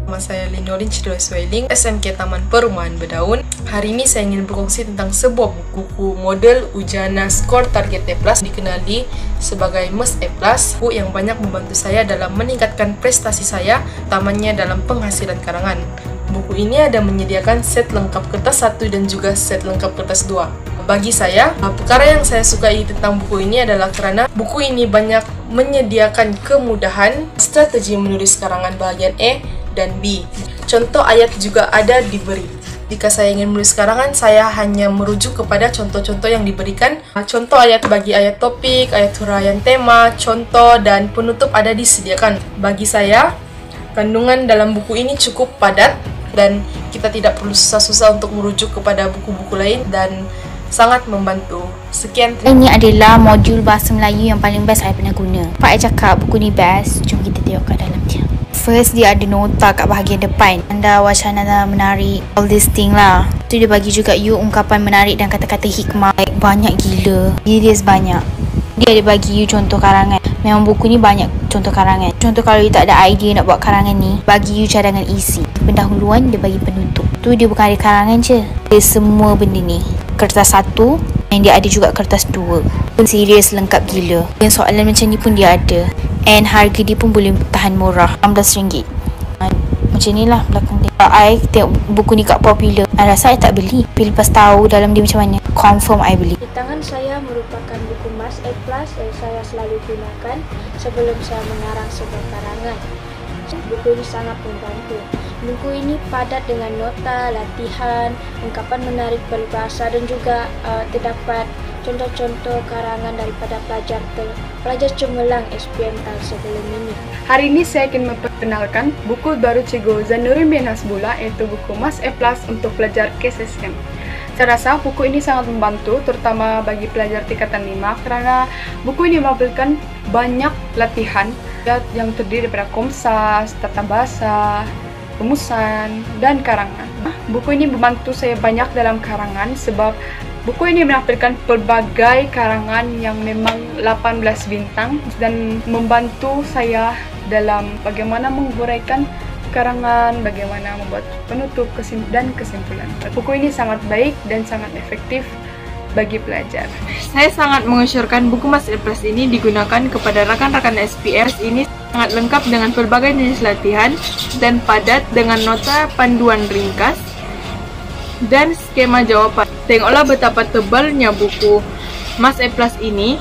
Nama saya Linolin Cidosweling, SMK Taman Perumahan Bedaun. Hari ini saya ingin berkongsi tentang sebuah buku model Ujana Skor Target A+, dikenali sebagai Must A+, buku yang banyak membantu saya dalam meningkatkan prestasi saya, utamanya dalam penghasilan karangan. Buku ini ada menyediakan set lengkap kertas 1 dan juga set lengkap kertas 2. Bagi saya, perkara yang saya sukai tentang buku ini adalah karena buku ini banyak menyediakan kemudahan strategi menulis karangan bagian E dan B. Contoh ayat juga ada diberi. Jika saya ingin menulis karangan, saya hanya merujuk kepada contoh-contoh yang diberikan. Contoh ayat bagi ayat topik, ayat huraian tema, contoh, dan penutup ada disediakan. Bagi saya, kandungan dalam buku ini cukup padat dan kita tidak perlu susah-susah untuk merujuk kepada buku-buku lain dan sangat membantu. Sekian. Ini adalah modul bahasa Melayu yang paling best saya pernah guna. Pak I cakap buku ni best. Jom kita tengok kat dalam dia. First, dia ada nota kat bahagian depan. Anda wacana menarik, all this thing lah. Tu dia bagi juga you ungkapan menarik dan kata-kata hikmah. Banyak gila. Serius banyak. Dia ada bagi you contoh karangan. Memang buku ni banyak contoh karangan. Contoh kalau you tak ada idea nak buat karangan ni, bagi you cadangan isi. Pendahuluan, dia bagi penutup. Tu dia bukan ada karangan je. Dia semua benda ni. Kertas 1 dan dia ada juga kertas 2. Pun serius lengkap gila. Dan soalan macam ni pun dia ada. And harga dia pun boleh tahan murah, RM16. Macam ni lah belakang dia. I tengok buku ni kat Popular, I rasa I tak beli. Tapi lepas tahu dalam dia macam mana, confirm I beli. Di tangan saya merupakan buku Must A+ yang saya selalu gunakan sebelum saya mengarang sebuah karangan. Buku ini sangat membantu. Buku ini padat dengan nota, latihan, ungkapan menarik peribahasa dan juga terdapat contoh-contoh karangan daripada pelajar cemerlang SPM tahun sebelum ini. Hari ini saya akan memperkenalkan buku baru Cikgu Zanurin bin Hasbullah, iaitu buku Must A+ untuk pelajar KSSM. Saya rasa buku ini sangat membantu, terutama bagi pelajar tingkatan 5, kerana buku ini menampilkan banyak latihan yang terdiri daripada komsas, tata bahasa, rumusan, dan karangan. Buku ini membantu saya banyak dalam karangan sebab buku ini menampilkan pelbagai karangan yang memang 18 bintang dan membantu saya dalam bagaimana menghuraikan karangan, bagaimana membuat penutup dan kesimpulan. Buku ini sangat baik dan sangat efektif bagi pelajar. Saya sangat mengesyorkan buku Must A+ ini digunakan kepada rakan-rakan SPM. Ini sangat lengkap dengan pelbagai jenis latihan dan padat dengan nota panduan ringkas dan skema jawapan. Tengoklah betapa tebalnya buku Must A+ ini.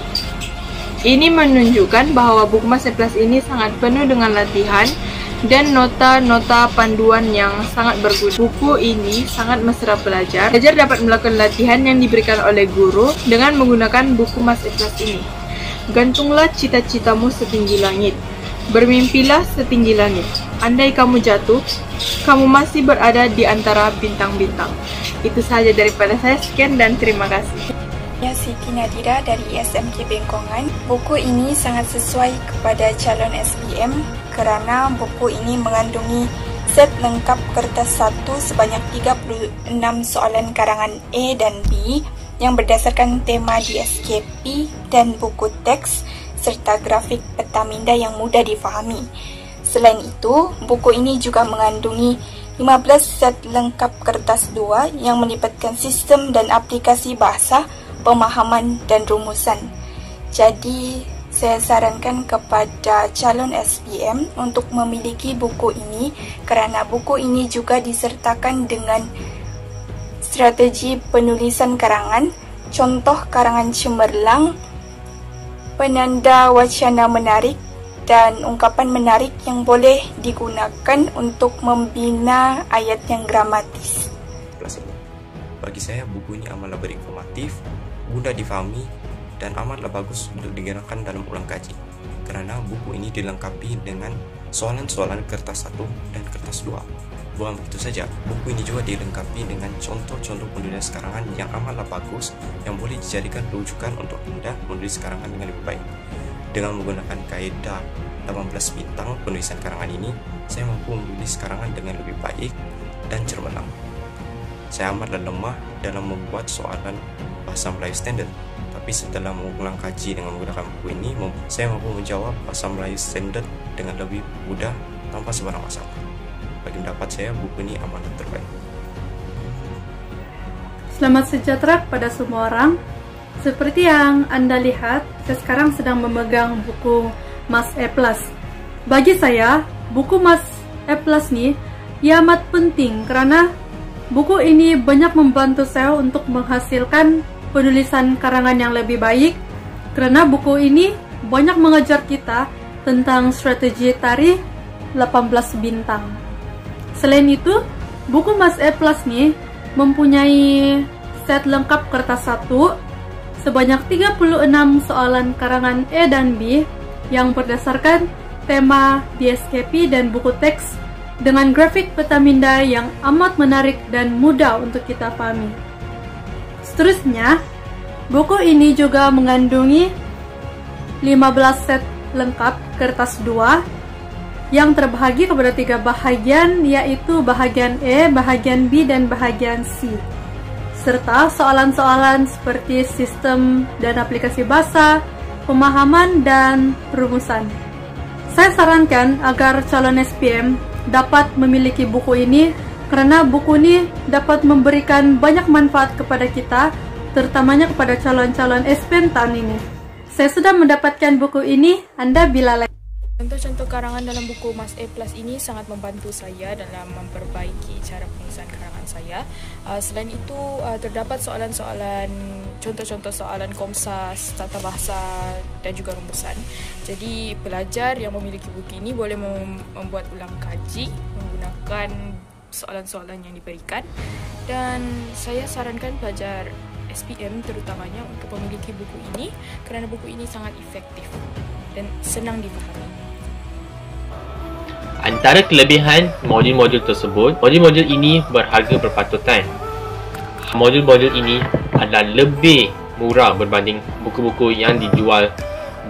Ini menunjukkan bahawa buku Must A+ ini sangat penuh dengan latihan dan nota-nota panduan yang sangat berguna. Buku ini sangat mesra pelajar. Pelajar dapat melakukan latihan yang diberikan oleh guru dengan menggunakan buku Must A+ ini. Gantunglah cita-citamu setinggi langit. Bermimpilah setinggi langit. Andai kamu jatuh, kamu masih berada di antara bintang-bintang. Itu sahaja daripada saya. Sekian dan terima kasih. Saya Siti Nadira dari SMK Bengkongan. Buku ini sangat sesuai kepada calon SPM kerana buku ini mengandungi set lengkap kertas 1 sebanyak 36 soalan karangan A dan B yang berdasarkan tema di SKP dan buku teks serta grafik peta minda yang mudah difahami. Selain itu, buku ini juga mengandungi 15 set lengkap kertas 2 yang melibatkan sistem dan aplikasi bahasa, pemahaman dan rumusan. Jadi, saya sarankan kepada calon SPM untuk memiliki buku ini kerana buku ini juga disertakan dengan strategi penulisan karangan, contoh karangan cemerlang, penanda wacana menarik dan ungkapan menarik yang boleh digunakan untuk membina ayat yang gramatis. Bagi saya, buku ini amatlah berinformatif, mudah difahami, dan amatlah bagus untuk digunakan dalam ulang kaji. Kerana buku ini dilengkapi dengan soalan-soalan kertas 1 dan kertas 2. Bukan begitu saja, buku ini juga dilengkapi dengan contoh-contoh penulisan karangan yang amatlah bagus, yang boleh dijadikan rujukan untuk Anda menulis karangan dengan lebih baik. Dengan menggunakan kaedah 18 bintang penulisan karangan ini, saya mampu menulis karangan dengan lebih baik dan cemerlang. Saya amatlah lemah dalam membuat soalan bahasa Melayu standard, tapi setelah mengulang kaji dengan menggunakan buku ini, saya mampu menjawab bahasa Melayu standard dengan lebih mudah tanpa sebarang masalah. Bagi pendapat saya, buku ini amanat terbaik. Selamat sejahtera kepada semua orang. Seperti yang Anda lihat, saya sekarang sedang memegang buku Mas E+. Bagi saya, buku Mas E+ nih ia amat penting karena buku ini banyak membantu saya untuk menghasilkan penulisan karangan yang lebih baik, karena buku ini banyak mengajar kita tentang strategi tarikh 18 bintang. Selain itu, buku Mas E+ nih mempunyai set lengkap kertas 1 sebanyak 36 soalan karangan E dan B yang berdasarkan tema di SKP dan buku teks dengan grafik peta minda yang amat menarik dan mudah untuk kita pahami. Seterusnya, buku ini juga mengandungi 15 set lengkap kertas 2 yang terbahagi kepada 3 bahagian, yaitu bahagian E, bahagian B, dan bahagian C, serta soalan-soalan seperti sistem dan aplikasi bahasa, pemahaman, dan rumusan. Saya sarankan agar calon SPM dapat memiliki buku ini karena buku ini dapat memberikan banyak manfaat kepada kita, terutamanya kepada calon-calon SPM tahun ini. Saya sudah mendapatkan buku ini, Anda bila lagi. Contoh-contoh karangan dalam buku Mas E+ ini sangat membantu saya dalam memperbaiki cara penulisan karangan saya. Selain itu, terdapat soalan-soalan, contoh-contoh soalan Komsas, tata bahasa, dan juga rumusan. Jadi, pelajar yang memiliki buku ini boleh membuat ulang kaji menggunakan soalan-soalan yang diberikan. Dan saya sarankan pelajar SPM terutamanya untuk memiliki buku ini kerana buku ini sangat efektif dan senang dipahami. Antara kelebihan modul-modul tersebut, modul-modul ini berharga berpatutan. Modul-modul ini adalah lebih murah berbanding buku-buku yang dijual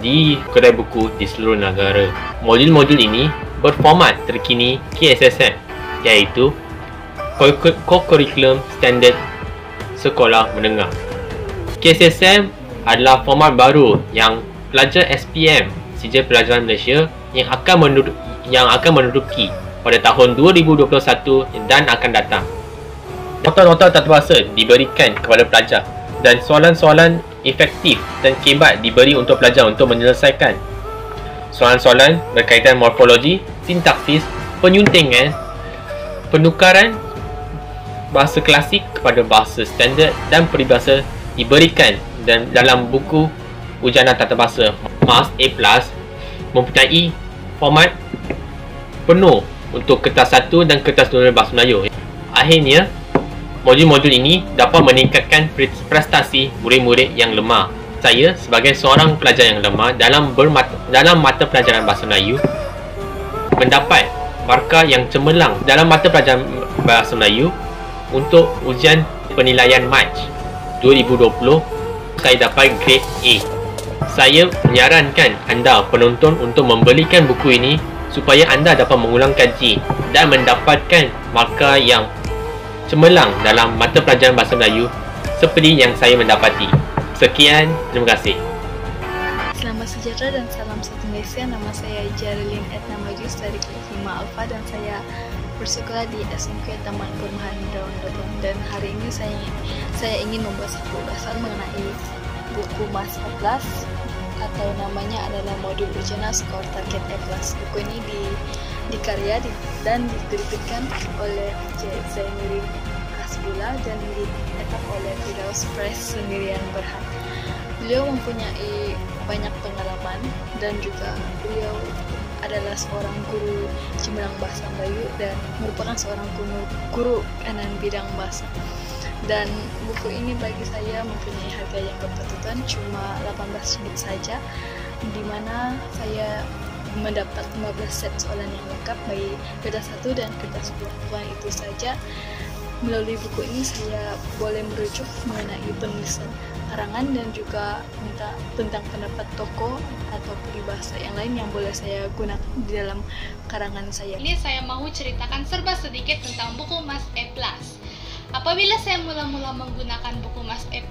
di kedai buku di seluruh negara. Modul-modul ini berformat terkini KSSM, iaitu Co-Curriculum Standard Sekolah Menengah. KSSM adalah format baru yang pelajar SPM Sijil Pelajaran Malaysia yang akan menduduki pada tahun 2021 dan akan datang. Nota-nota tata bahasa diberikan kepada pelajar dan soalan-soalan efektif dan kebat diberi untuk pelajar untuk menyelesaikan. Soalan-soalan berkaitan morfologi, sintaksis, penyuntingan, penukaran bahasa klasik kepada bahasa standard dan peribahasa diberikan dan dalam buku ujian tata bahasa Mas E+ mempunyai format penuh untuk kertas 1 dan kertas 2 bahasa Melayu. Akhirnya, modul-modul ini dapat meningkatkan prestasi murid-murid yang lemah. Saya sebagai seorang pelajar yang lemah dalam mata pelajaran bahasa Melayu mendapat markah yang cemerlang dalam mata pelajaran bahasa Melayu untuk ujian penilaian Mac 2020. Saya dapat grade A. Saya menyarankan anda penonton untuk membelikan buku ini supaya anda dapat mengulang kaji dan mendapatkan markah yang cemerlang dalam mata pelajaran bahasa Melayu seperti yang saya mendapati. Sekian, terima kasih. Selamat sejahtera dan salam satu Malaysia. Nama saya Jarlin Etna Majus dari kelas 5 Alpha dan saya bersekolah di SMK Taman Perumahan Daun Dodong. Dan hari ini saya ingin membuat satu ulasan mengenai buku Mas E+, atau namanya adalah modul ujian skor target E+. Buku ini dikarya dan diterbitkan oleh Zainuddin Hasbullah dan dicetak oleh Firdaus Press Sendirian Berhad. Beliau mempunyai banyak pengalaman dan juga beliau adalah seorang guru cemerlang bahasa Melayu dan merupakan seorang guru kanan bidang bahasa. Dan buku ini bagi saya mempunyai harga yang berpatutan, cuma 18 ringgit saja, di mana saya mendapat 15 set soalan yang lengkap bagi kertas 1 dan kertas 2. Bukan itu saja, melalui buku ini saya boleh merujuk mengenai penulisan karangan dan juga minta tentang pendapat tokoh atau peribahasa yang lain yang boleh saya gunakan di dalam karangan saya. Ini saya mau ceritakan serba sedikit tentang buku Mas E+. Apabila saya mula-mula menggunakan buku Mas E+,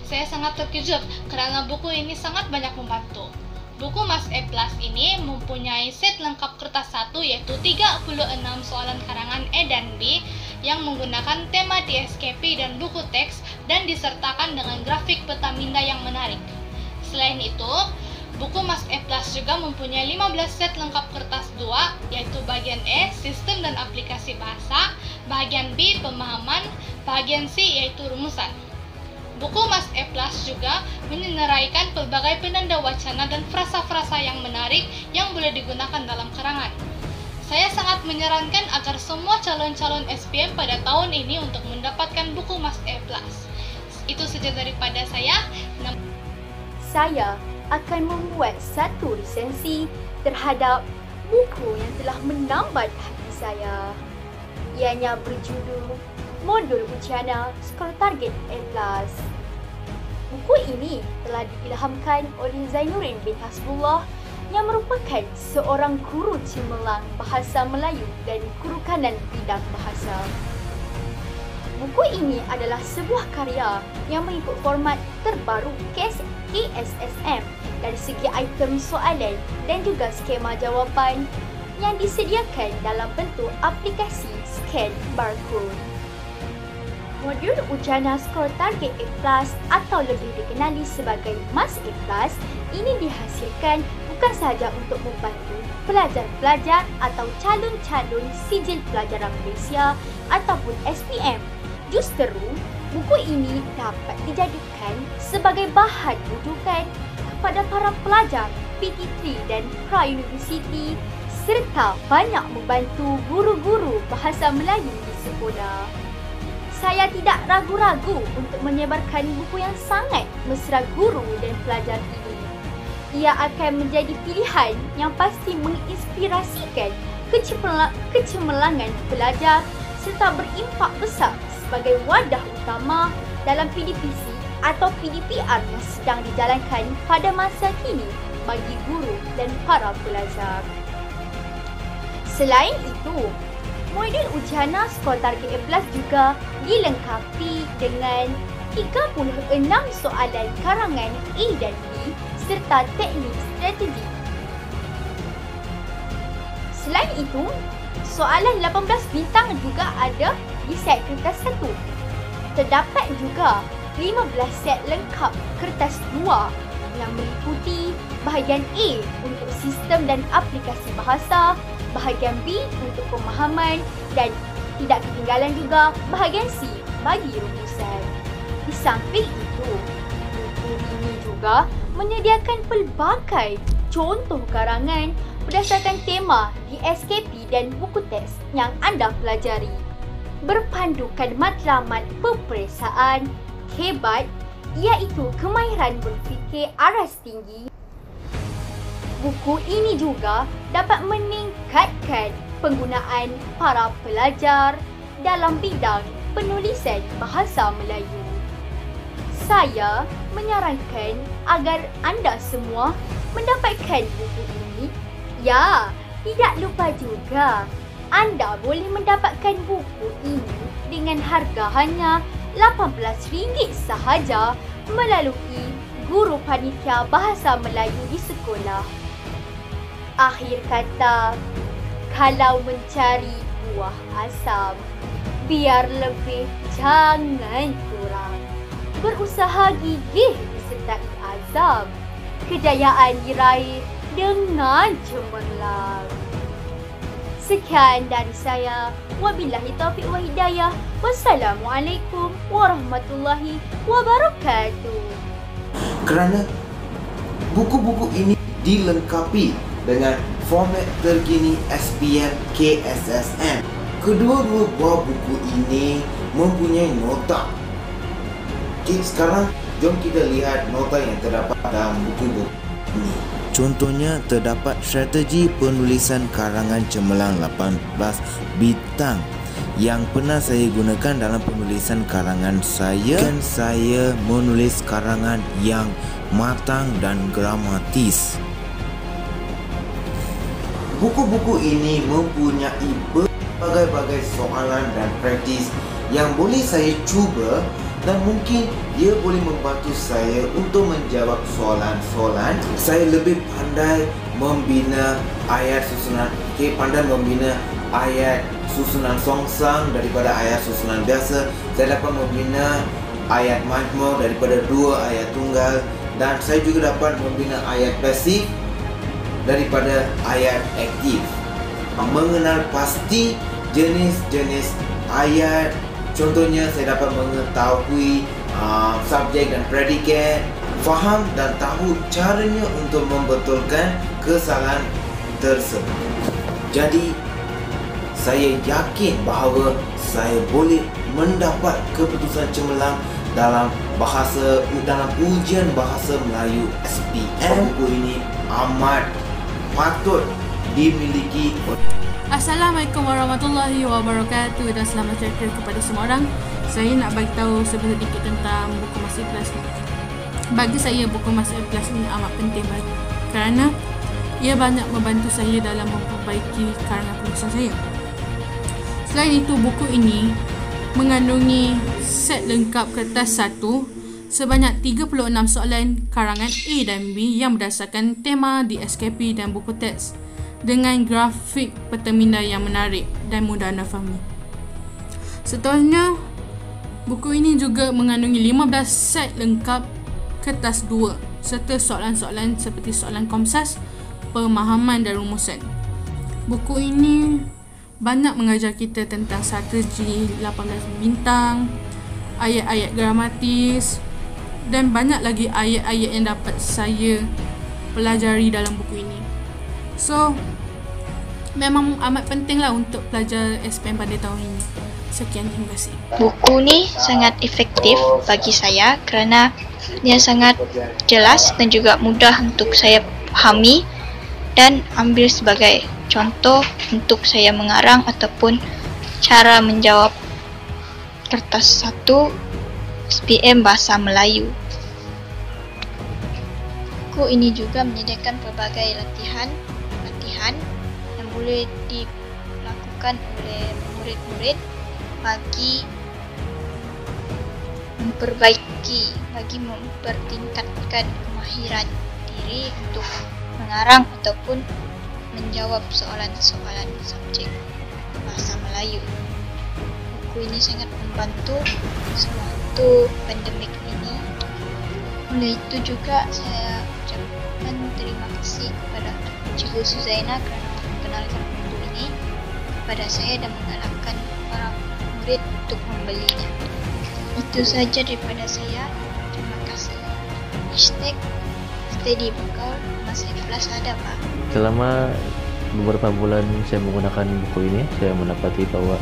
saya sangat terkejut karena buku ini sangat banyak membantu. Buku Mas E Plus ini mempunyai set lengkap kertas 1 yaitu 36 soalan karangan E dan B yang menggunakan tema DSKP dan buku teks dan disertakan dengan grafik peta minda yang menarik. Selain itu, buku Mas E Plus juga mempunyai 15 set lengkap kertas 2 yaitu bagian E, sistem dan aplikasi bahasa, bagian B, pemahaman, bagian C yaitu rumusan. Buku Mas E Plus juga menyenaraikan pelbagai penanda wacana dan frasa-frasa yang menarik yang boleh digunakan dalam karangan. Saya sangat menyarankan agar semua calon-calon SPM pada tahun ini untuk mendapatkan buku Mas E Plus. Itu saja daripada saya. Saya akan membuat satu resensi terhadap buku yang telah menambat hati saya. Ianya berjudul Modul Ujian Skor Target E+. Buku ini telah diilhamkan oleh Zainuddin bin Hasbullah yang merupakan seorang guru cemerlang bahasa Melayu dan guru kanan bidang bahasa. Buku ini adalah sebuah karya yang mengikut format terbaru KSSM dari segi item soalan dan juga skema jawapan yang disediakan dalam bentuk aplikasi scan barcode. Modul ujian skor target E+ atau lebih dikenali sebagai Mas E+ ini dihasilkan bukan sahaja untuk membantu pelajar-pelajar atau calon-calon sijil pelajaran Malaysia ataupun SPM. Justru, buku ini dapat dijadikan sebagai bahan rujukan kepada para pelajar PT3 dan pra-universiti serta banyak membantu guru-guru bahasa Melayu di sekolah. Saya tidak ragu-ragu untuk menyebarkan buku yang sangat mesra guru dan pelajar ini. Ia akan menjadi pilihan yang pasti menginspirasikan kecemerlangan pelajar serta berimpak besar sebagai wadah utama dalam PDPC atau PDPR yang sedang dijalankan pada masa kini bagi guru dan para pelajar. Selain itu, modul ujian skor target E+ juga dilengkapi dengan 36 soalan karangan A dan B serta teknik strategi. Selain itu, soalan 18 bintang juga ada di set kertas 1. Terdapat juga 15 set lengkap kertas 2 yang meliputi bahagian A untuk sistem dan aplikasi bahasa, bahagian B untuk pemahaman dan tidak ketinggalan juga bahagian C bagi rumusan. Di samping itu, buku ini juga menyediakan pelbagai contoh karangan berdasarkan tema di SKP dan buku teks yang anda pelajari. Berpandukan matlamat peperiksaan hebat iaitu kemahiran berfikir aras tinggi. Buku ini juga dapat meningkatkan penggunaan para pelajar dalam bidang penulisan bahasa Melayu. Saya menyarankan agar anda semua mendapatkan buku ini. Ya, tidak lupa juga anda boleh mendapatkan buku ini dengan harga hanya RM18 sahaja melalui guru panitia bahasa Melayu di sekolah. Akhir kata, kalau mencari buah asam, biar lebih jangan kurang. Berusaha gigih disertai azam, kejayaan diraih dengan cemerlang. Sekian dari saya. Wabillahi taufiq wa hidayah. Wassalamualaikum warahmatullahi wabarakatuh. Kerana buku-buku ini dilengkapi dengan format terkini SPM KSSM. Kedua-dua buah buku ini mempunyai nota. Okey, sekarang jom kita lihat nota yang terdapat dalam buku-buku ini. Contohnya terdapat strategi penulisan karangan cemerlang 18 bintang yang pernah saya gunakan dalam penulisan karangan saya. Dan saya menulis karangan yang matang dan gramatis. Buku-buku ini mempunyai berbagai-bagai soalan dan praktis yang boleh saya cuba dan mungkin ia boleh membantu saya untuk menjawab soalan-soalan. Saya lebih pandai membina ayat susunan, pandai membina ayat susunan songsang daripada ayat susunan biasa. Saya dapat membina ayat majmuk daripada 2 ayat tunggal, dan saya juga dapat membina ayat pasif daripada ayat aktif. Mengenal pasti jenis-jenis ayat, contohnya saya dapat mengetahui subjek dan predikat, faham dan tahu caranya untuk membetulkan kesalahan tersebut. Jadi saya yakin bahawa saya boleh mendapat keputusan cemerlang dalam ujian bahasa Melayu SPM. Buku ini amat patut dimiliki. Assalamualaikum warahmatullahi wabarakatuh dan selamat sejahtera kepada semua orang. Saya nak bagi tahu sedikit tentang buku Mas A+ ni. Bagi saya, buku Mas A+ ni amat penting kerana ia banyak membantu saya dalam memperbaiki karangan penulisan saya. Selain itu, buku ini mengandungi set lengkap kertas 1 sebanyak 36 soalan karangan A dan B yang berdasarkan tema di SKP dan buku teks dengan grafik penterminal yang menarik dan mudah anda fahami. Seterusnya, buku ini juga mengandungi 15 set lengkap kertas 2 serta soalan-soalan seperti soalan komsas, pemahaman dan rumusan. Buku ini banyak mengajar kita tentang strategi 18 bintang, ayat-ayat gramatis dan banyak lagi ayat-ayat yang dapat saya pelajari dalam buku ini. So, memang amat pentinglah untuk pelajar SPM pada tahun ini. Sekian, terima kasih. Buku ni sangat efektif bagi saya kerana dia sangat jelas dan juga mudah untuk saya pahami dan ambil sebagai contoh untuk saya mengarang ataupun cara menjawab kertas 1 SPM Bahasa Melayu. Buku ini juga menyediakan pelbagai latihan yang boleh dilakukan oleh murid-murid bagi mempertingkatkan kemahiran diri untuk mengarang ataupun menjawab soalan-soalan subjek Bahasa Melayu. Buku ini sangat membantu sewaktu pandemik ini. Oleh itu juga saya ucapkan terima kasih kepada Cikgu Suzaina kerana memperkenalkan buku ini kepada saya dan menggalakkan para murid untuk membelinya. Itu saja daripada saya. Terima kasih. #SteadyBekal Mas A+ ada Pak. Selama beberapa bulan saya menggunakan buku ini, saya mendapati bahwa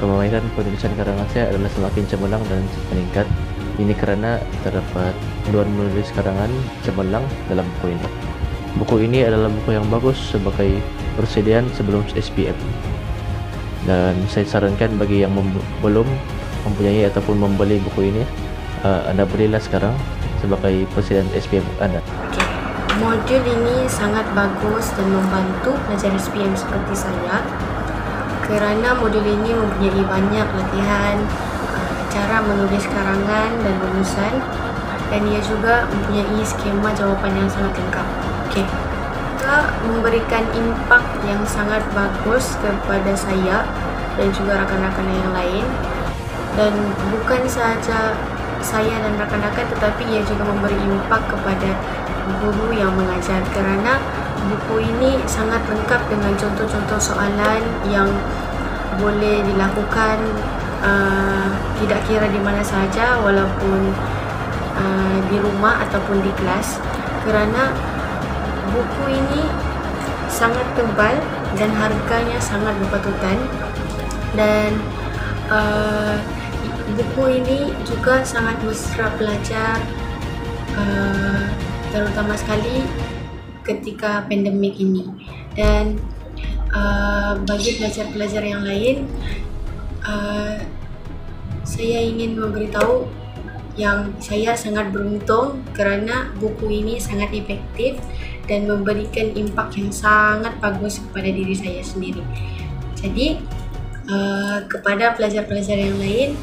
kemahiran penulisan karangan saya adalah semakin cemerlang dan meningkat. Ini kerana terdapat panduan menulis karangan cemerlang dalam buku ini. Buku ini adalah buku yang bagus sebagai persediaan sebelum SPM. Dan saya sarankan bagi yang belum mempunyai ataupun membeli buku ini, anda belilah sekarang sebagai persediaan SPM anda. Modul ini sangat bagus dan membantu pelajar SPM seperti saya kerana modul ini mempunyai banyak latihan cara menulis karangan dan rumusan, dan ia juga mempunyai skema jawapan yang sangat lengkap. Kita memberikan impak yang sangat bagus kepada saya dan juga rakan-rakan yang lain, dan bukan sahaja saya dan rakan-rakan tetapi ia juga memberi impak kepada guru yang mengajar kerana buku ini sangat lengkap dengan contoh-contoh soalan yang boleh dilakukan tidak kira di mana sahaja, walaupun di rumah ataupun di kelas, kerana buku ini sangat tebal dan harganya sangat berpatutan, dan buku ini juga sangat mesra pelajar, terutama sekali ketika pandemik ini. Dan bagi pelajar-pelajar yang lain, saya ingin memberitahu yang saya sangat beruntung kerana buku ini sangat efektif dan memberikan impak yang sangat bagus kepada diri saya sendiri. Jadi kepada pelajar-pelajar yang lain,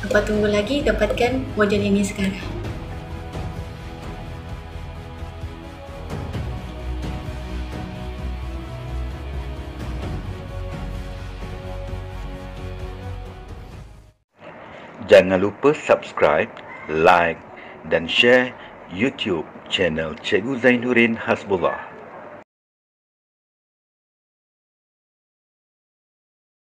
Apa tunggu lagi dapatkan model ini sekarang. Jangan lupa subscribe, like dan share YouTube channel Cikgu Zainuddin Hasbullah.